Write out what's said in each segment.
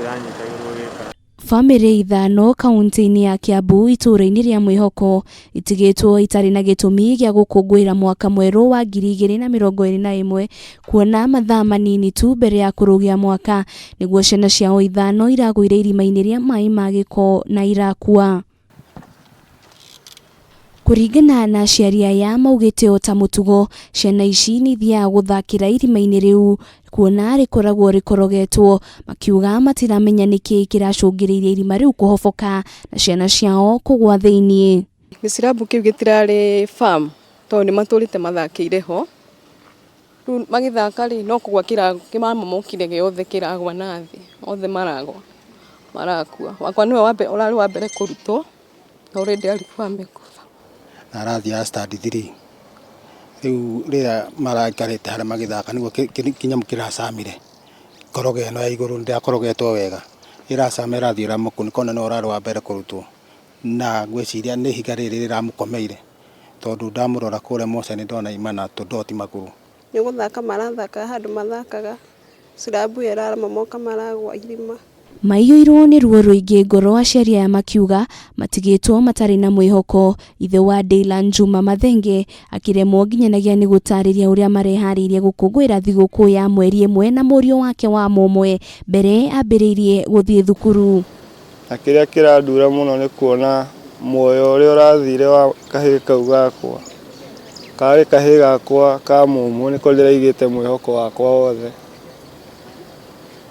iranyitagirwo gĩka. Family ithano kaunti-inĩ ya Kiambu itũũra-inĩ rĩa Mwĩhoko itigĩtwo itarĩ na gĩtũmi gĩa gũkũngũĩra mwaka mwerũ wa 2021 kuona mathaa manini tu mbere ya kũrũgia mwaka nĩguo ciana ciao ithano iragũire irima-inĩ rĩa maĩ ma gĩko na irakua. Kũringana na aciari aya maugĩte o ta mũtugo, ciana ici nĩ ithiaga gũthakĩra irima-inĩ rĩu kuona rĩkoragwo rĩkorogetwo, makiuga matiramenya nĩkĩ kĩracũngĩrĩirie irima rĩu kũhoboka na ciana ciao kũgwa thĩiniĩ. Gĩcirabu kĩu gĩtirarĩ farm tondũ nĩ matũrĩte mathakĩire ho. Rĩu magĩthaka rĩ no kũgwa kĩmamomokire gĩothe kĩragwa na thĩ, othe marakua. Wakwa nĩwe ũrarĩ wa mbere kũrutwo na already alikuwa amekufa. Na arathiaga standard 3. Rĩu rĩrĩa maraikarĩte harĩa magĩthaka nĩguo kĩnyamũ kĩracamire koroge ĩno ya igũrũ ndĩrakorogetwo wega, ĩracama ĩrathiĩ ĩramũkũ nĩkona no ũrarĩ wa mbere kũrutwo, na ngwĩciria nĩ ihiga rĩrĩ rĩramũkomeire tondũ ndamũrora kũrĩa moca-inĩ ndona imana tũndoti magũrũ. Nĩ gũthaka marathaka handũ mathakaga, cirabu ĩramamoka maragwa irima. Maiyũirwo nĩ ruo rũingĩ ngoro, aciari aya makiuga matigĩtwo matarĩ na mwĩhoko. Ithe wa Dylan Juma Mathenge akĩremwo nginyanagia nĩ gũtarĩria ũrĩa mareharĩirie gũkũngũĩra thigũkũ ya mweri ĩmwe na mũriũ wake wa mũmwe mbere ambĩrĩirie gũthiĩ thukuru. Na kĩrĩa kĩrandura mũno nĩ kuona muoyo ũrĩa ũrathire wa kahĩĩ kau gakwa. Karĩ kahĩĩ gakwa ka mũmwe nĩko ndĩraigĩte mwĩhoko wakwa wothe.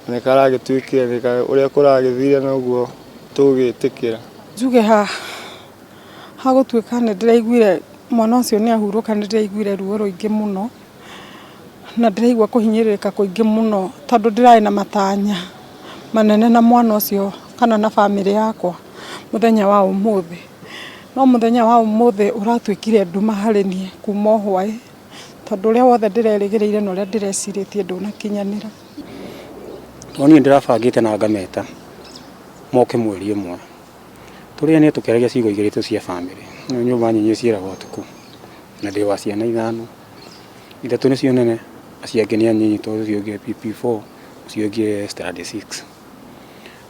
Nĩ karagĩtuĩkire ũrĩa kũragĩthire noguo tũgĩtĩkĩra. Njuge hagũtuĩka nĩ ndĩraiguire mwana ũcio nĩ ahurũka, nĩ ndĩraiguire ruo rũingĩ mũno na ndĩraigua kũhinyĩrĩrĩka kũingĩ mũno tondũ ndĩrarĩ na matanya manene na mwana ũcio kana na bamĩrĩ yakwa mũthenya wa ũmũthĩ. No mũthenya wa ũmũthĩ ũratuĩkire nduma harĩ niĩ kuma hwaĩ tondũ ũrĩa wothe ndĩrerĩgĩrĩire na ũrĩa ndĩrecirĩtie ndũnakinyanĩra. Niĩ ndĩrabangĩte na ngameta moke mweri ĩmwe tũrĩanĩre tũkĩaragia ciugo igĩrĩ tu cia bamĩrĩ. Nyũmba nyinyi ciĩragwo ũtukũ na ndĩ wa ciana ithano, ithatũ nĩcio nene, acio angĩ nĩ anyinyi tondũ ũcio ũngĩ PP4 ũcio ũngĩ standard 6.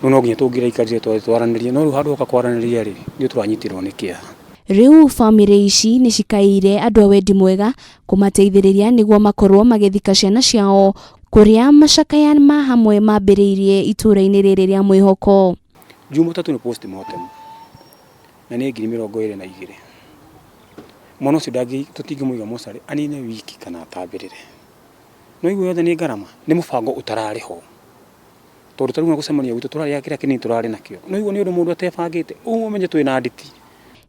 Rĩu no nginya tũngĩraikarire twaranĩrie, no rĩu handũ hoka kwaranĩria rĩ nĩ tũranyitirwo nĩ kĩeha. Rĩu bamĩrĩ ici nĩ cikaire andũ a wendi mwega kũmateithĩrĩria nĩguo makorwo magĩthika ciana ciao kũrĩa macakaya ma hamwe mambĩrĩirie itũũra-inĩ rĩrĩ rĩa Mwĩhoko. Jumatatũ nĩ postmortem na nĩ 2022. Mwana ũcio tũtingĩmũiga mocarĩ anine wiki kana atambĩrĩre. No igwe yothe nĩ ngarama, nĩ mũbango ũtararĩ ho tondũ tarĩu gũcemania gwitũ tũrarĩ kĩrĩa kĩnini tũrarĩ nakĩo. No igwe nĩ ũndũ mũndũ atebangĩte ũmenye twĩna nditi.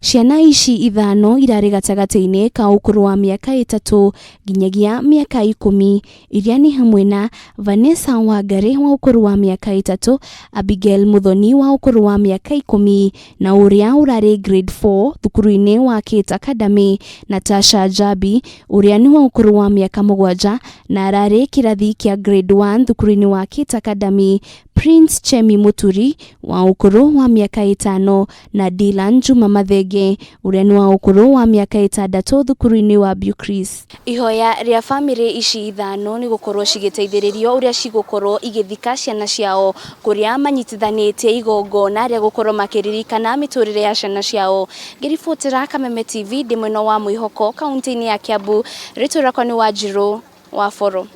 Ciana ici ithano irarĩ gatagatĩ-inĩ ka ũkũrũ wa mĩaka 3 nginyagia mĩaka 10, iria nĩ hamwe na Vanessa Wangari wa ũkũrũ wa mĩaka 3, Abigail Muthoni wa ũkũrũ wa mĩaka 10 na ũrĩa ũrarĩ grade 4 thukuru-inĩ wa Kate Academy, na Tasha Jabi ũrĩa nĩ wa ũkũrũ wa mĩaka 7 na ararĩ kĩrathi kĩa grade 1 thukuru-inĩ wa Kate Academy, Prince Chemi Muturi wa ũkũrũ wa mĩaka 5 na Dylan Juma Mathenge ũrĩa nĩ wa ũkũrũ wa mĩaka 6 thukuru-inĩ wa Bucris. Ihoya rĩa bamĩrĩ ici ithano nĩ gũkorwo cigĩteithĩrĩrio ũrĩa cigũkorwo igĩthika ciana ciao kũrĩa manyitithanĩtie igongona rĩa gũkorwo makĩririkana mĩtũrĩre ya ciana ciao. Ngĩribotera Kameme TV ndĩ mwena wa Mwĩhoko kaunti-inĩ ya Kiambu, rĩtwa rĩakwa nĩ Wanjirũ Waboro.